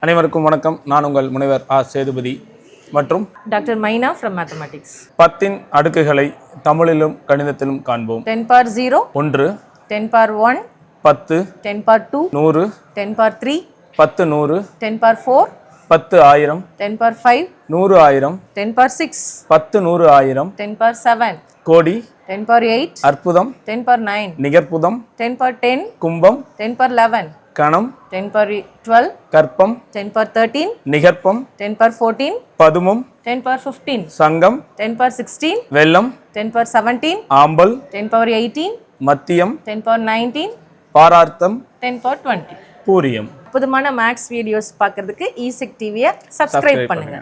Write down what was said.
அனைவருக்கும் வணக்கம். நான் உங்கள் முனைவர் சேதுபதி மற்றும் டாக்டர் மைனா from mathematics. 10 அடுக்குகளை தமிழிலும் கணிதத்திலும் காண்போம். 10 power 0, 1, 10 power 1, 10, 10 power 2, 100, 10 power 3, 10 100, 10 power 4, 10 1000, 10 power 5, 100 1000, 10 power 6, 10 100 1000, 10 power 7, கோடி, 10 power 8, அற்புதம், 10 power 9, நிகர்ப்புதம், 10 power 10, கும்பம், 10 power 11, கணம், 10 power 12, கற்பம், 10 power 13, நிகர்ப்பம், 10 power 14, பதுமம், 10 power 15, சங்கம், 10 power 16, வெள்ளம், 10 power 17, ஆம்பல், 10 power 18, மத்தியம், 10 power 19, பாரார்த்தம், 10 power 20. பூரியம். புதுமான மேக்ஸ் வீடியோஸ் பார்க்கறதுக்கு ஈசிக் டிவியை சப்ஸ்கிரைப் பண்ணுங்க.